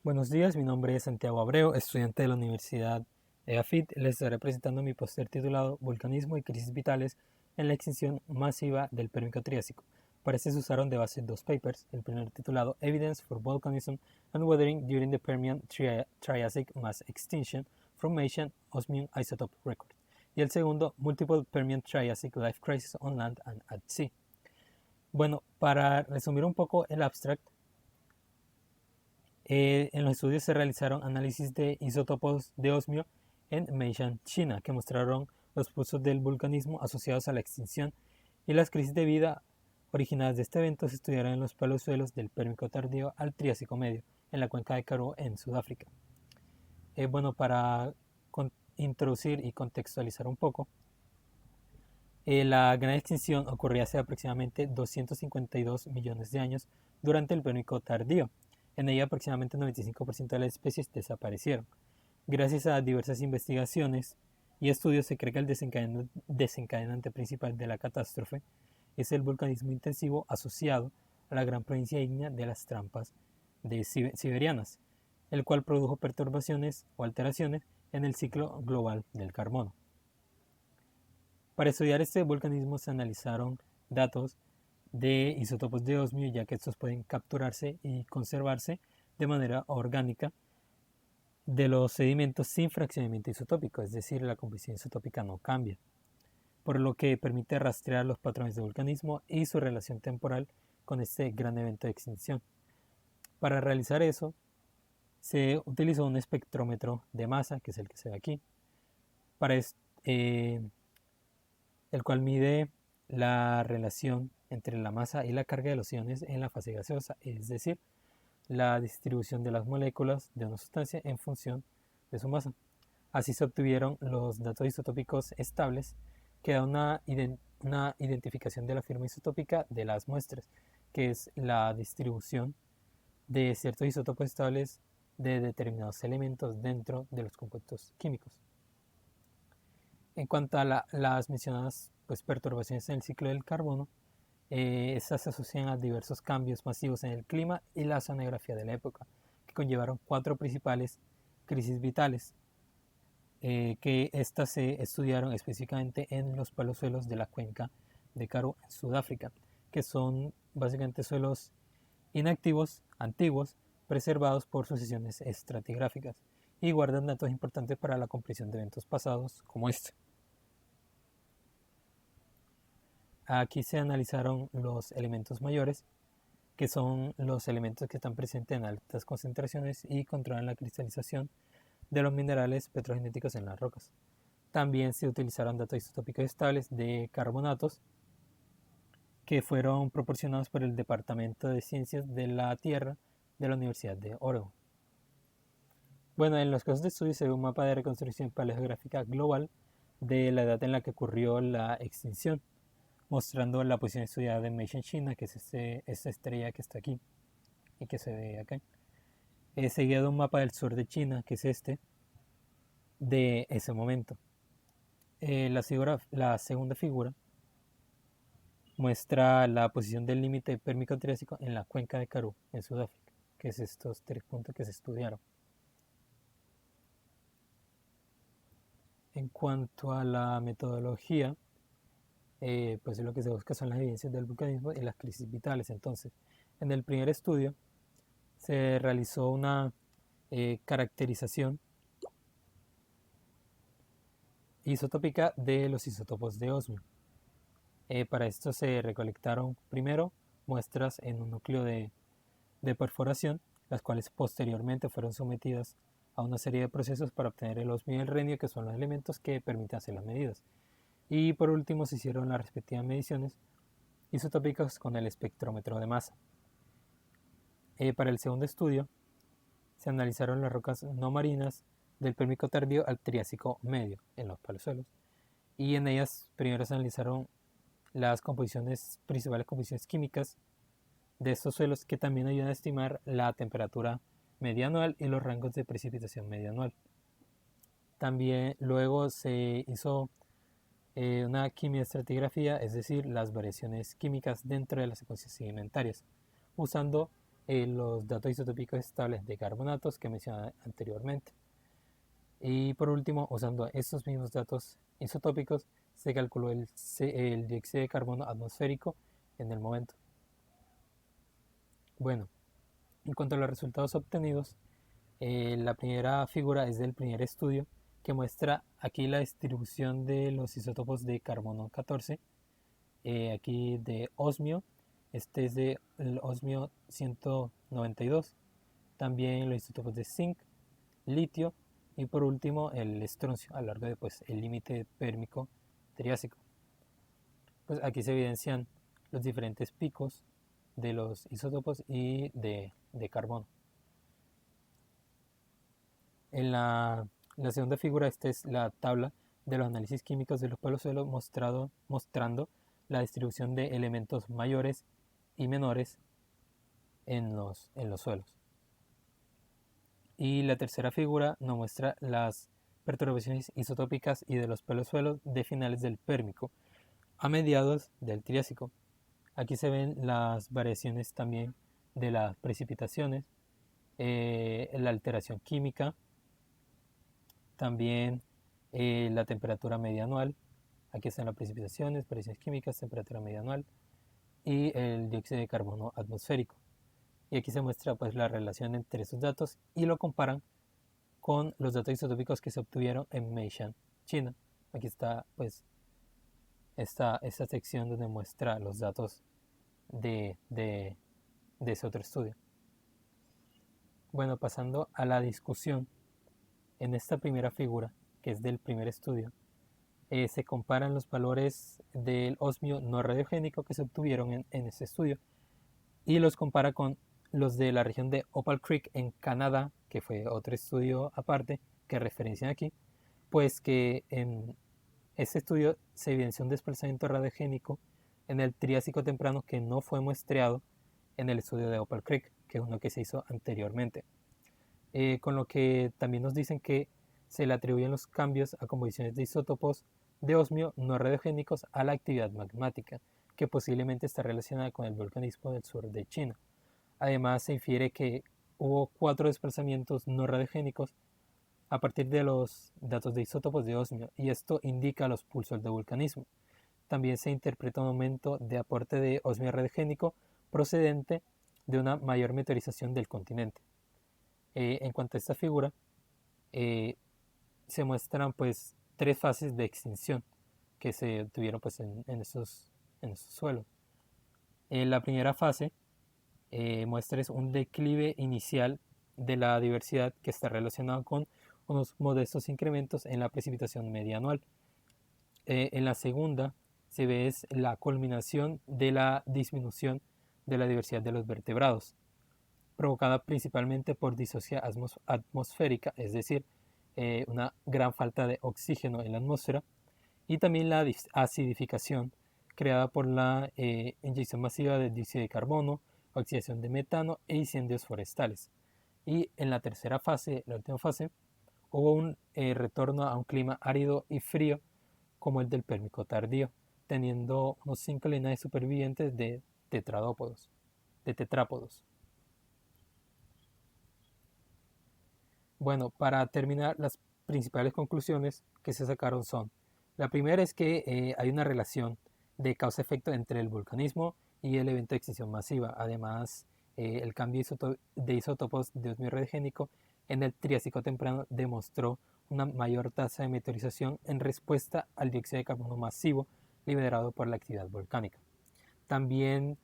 Buenos días, mi nombre es Santiago Abreu, estudiante de la Universidad EAFIT. Les estaré presentando mi póster titulado Volcanismo y crisis vitales en la extinción masiva del Permiano Triásico. Para este se usaron de base dos papers, el primero titulado Evidence for Volcanism and Weathering During the Permian Triassic Mass Extinction, Formation Osmium Isotope Record, y el segundo Multiple Permian Triassic Life Crisis on Land and at Sea. Bueno, para resumir un poco el abstract, en los estudios se realizaron análisis de isótopos de osmio en Meishan, China, que mostraron los pulsos del vulcanismo asociados a la extinción y las crisis de vida originadas de este evento se estudiaron en los paleosuelos del Pérmico tardío al Triásico medio, en la cuenca de Karoo en Sudáfrica. Bueno, para introducir y contextualizar un poco, la gran extinción ocurrió hace aproximadamente 252 millones de años durante el Pérmico tardío. En ella aproximadamente el 95% de las especies desaparecieron. Gracias a diversas investigaciones y estudios se cree que el desencadenante principal de la catástrofe es el vulcanismo intensivo asociado a la gran provincia ígnea de las trampas siberianas, el cual produjo perturbaciones o alteraciones en el ciclo global del carbono. Para estudiar este volcanismo se analizaron datos de isótopos de osmio, ya que estos pueden capturarse y conservarse de manera orgánica de los sedimentos sin fraccionamiento isotópico, es decir, la composición isotópica no cambia, por lo que permite rastrear los patrones de volcanismo y su relación temporal con este gran evento de extinción. Para realizar eso, se utilizó un espectrómetro de masa, que es el que se ve aquí, para el cual mide la relación entre la masa y la carga de los iones en la fase gaseosa, es decir, la distribución de las moléculas de una sustancia en función de su masa. Así se obtuvieron los datos isotópicos estables que dan una identificación de la firma isotópica de las muestras, que es la distribución de ciertos isótopos estables de determinados elementos dentro de los compuestos químicos. En cuanto a las mencionadas perturbaciones en el ciclo del carbono, estas se asocian a diversos cambios masivos en el clima y la oceanografía de la época, que conllevaron cuatro principales crisis vitales, que estas se estudiaron específicamente en los paleosuelos de la cuenca de Karoo en Sudáfrica, que son básicamente suelos inactivos, antiguos, preservados por sucesiones estratigráficas y guardan datos importantes para la comprensión de eventos pasados como este. Aquí se analizaron los elementos mayores, que son los elementos que están presentes en altas concentraciones y controlan la cristalización de los minerales petrogenéticos en las rocas. También se utilizaron datos isotópicos estables de carbonatos que fueron proporcionados por el Departamento de Ciencias de la Tierra de la Universidad de Oregon. Bueno, en los casos de estudio se ve un mapa de reconstrucción paleogeográfica global de la edad en la que ocurrió la extinción, mostrando la posición estudiada de Meishan, China, que es esta estrella que está aquí y que se ve acá. Seguido de un mapa del sur de China, que es este, de ese momento. La segunda figura muestra la posición del límite pérmico triásico en la cuenca de Karoo, en Sudáfrica, que es estos tres puntos que se estudiaron. En cuanto a la metodología, pues lo que se busca son las evidencias del vulcanismo y las crisis vitales. Entonces, en el primer estudio se realizó una caracterización isotópica de los isótopos de osmio. Para esto se recolectaron primero muestras en un núcleo de perforación, las cuales posteriormente fueron sometidas a una serie de procesos para obtener el osmio y el renio, que son los elementos que permiten hacer las medidas. Y por último se hicieron las respectivas mediciones isotópicas con el espectrómetro de masa. Para el segundo estudio se analizaron las rocas no marinas del Pérmico tardío al Triásico medio en los paleosuelos, y en ellas primero se analizaron las principales composiciones químicas de estos suelos, que también ayudan a estimar la temperatura media anual y los rangos de precipitación media anual. También luego se hizo una quimioestratigrafía, es decir, las variaciones químicas dentro de las secuencias sedimentarias, usando los datos isotópicos estables de carbonatos que mencioné anteriormente. Y por último, usando estos mismos datos isotópicos, se calculó el dióxido de carbono atmosférico en el momento. Bueno, en cuanto a los resultados obtenidos, la primera figura es del primer estudio que muestra aquí la distribución de los isótopos de carbono 14, aquí de osmio, este es de el osmio 192, también los isótopos de zinc, litio y por último el estroncio a lo largo de pues, el límite pérmico triásico. Pues aquí se evidencian los diferentes picos de los isótopos y de carbono. En la segunda figura, esta es la tabla de los análisis químicos de los suelos mostrando la distribución de elementos mayores y menores en los suelos. Y la tercera figura nos muestra las perturbaciones isotópicas y de los suelos de finales del Pérmico a mediados del Triásico. Aquí se ven las variaciones también de las precipitaciones, la alteración química, también la temperatura media anual. Aquí están las precipitaciones, variaciones químicas, temperatura media anual y el dióxido de carbono atmosférico. Y aquí se muestra pues la relación entre esos datos y lo comparan con los datos isotópicos que se obtuvieron en Meishan, China. Aquí está pues esta sección donde muestra los datos de ese otro estudio. Bueno, pasando a la discusión, en esta primera figura, que es del primer estudio, se comparan los valores del osmio no radiogénico que se obtuvieron en este estudio y los compara con los de la región de Opal Creek en Canadá, que fue otro estudio aparte que referencian aquí, pues que en este estudio se evidenció un desplazamiento radiogénico en el Triásico temprano que no fue muestreado en el estudio de Opal Creek, que es uno que se hizo anteriormente. Con lo que también nos dicen que se le atribuyen los cambios a composiciones de isótopos de osmio no radiogénicos a la actividad magmática, que posiblemente está relacionada con el volcanismo del sur de China. Además, se infiere que hubo 4 desplazamientos no radiogénicos a partir de los datos de isótopos de osmio, y esto indica los pulsos de vulcanismo. También se interpreta un aumento de aporte de osmio radiogénico procedente de una mayor meteorización del continente. En cuanto a esta figura, se muestran pues 3 fases de extinción que se tuvieron pues en esos suelos. La primera fase muestra un declive inicial de la diversidad que está relacionado con unos modestos incrementos en la precipitación media anual. En la segunda se ve es la culminación de la disminución de la diversidad de los vertebrados, provocada principalmente por disocia atmosférica, es decir, una gran falta de oxígeno en la atmósfera, y también la acidificación creada por la inyección masiva de dióxido de carbono, oxidación de metano e incendios forestales. Y en la tercera fase, la última fase, hubo un retorno a un clima árido y frío como el del Pérmico tardío, teniendo unos 5 linajes supervivientes de tetrápodos. Bueno, para terminar, las principales conclusiones que se sacaron son: la primera es que hay una relación de causa-efecto entre el volcanismo y el evento de extinción masiva. Además, el cambio de isótopos de osmio radiogénico en el Triásico temprano demostró una mayor tasa de meteorización en respuesta al dióxido de carbono masivo liberado por la actividad volcánica. También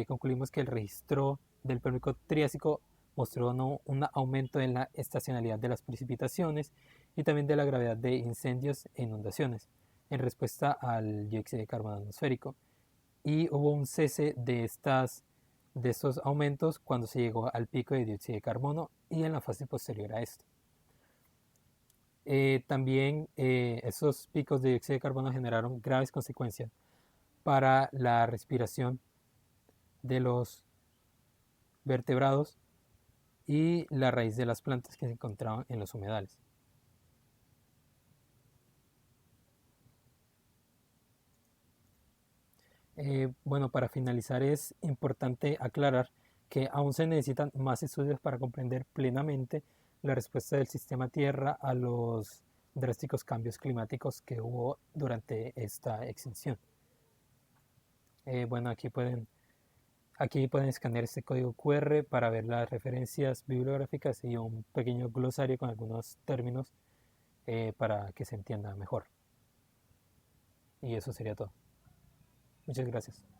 concluimos que el registro del Pérmico Triásico mostró un aumento en la estacionalidad de las precipitaciones y también de la gravedad de incendios e inundaciones en respuesta al dióxido de carbono atmosférico. Y hubo un cese de estos aumentos cuando se llegó al pico de dióxido de carbono y en la fase posterior a esto. También esos picos de dióxido de carbono generaron graves consecuencias para la respiración de los vertebrados y la raíz de las plantas que se encontraban en los humedales. Bueno, para finalizar es importante aclarar que aún se necesitan más estudios para comprender plenamente la respuesta del sistema Tierra a los drásticos cambios climáticos que hubo durante esta extinción. Bueno, aquí pueden escanear este código QR para ver las referencias bibliográficas y un pequeño glosario con algunos términos para que se entienda mejor. Y eso sería todo. Muchas gracias.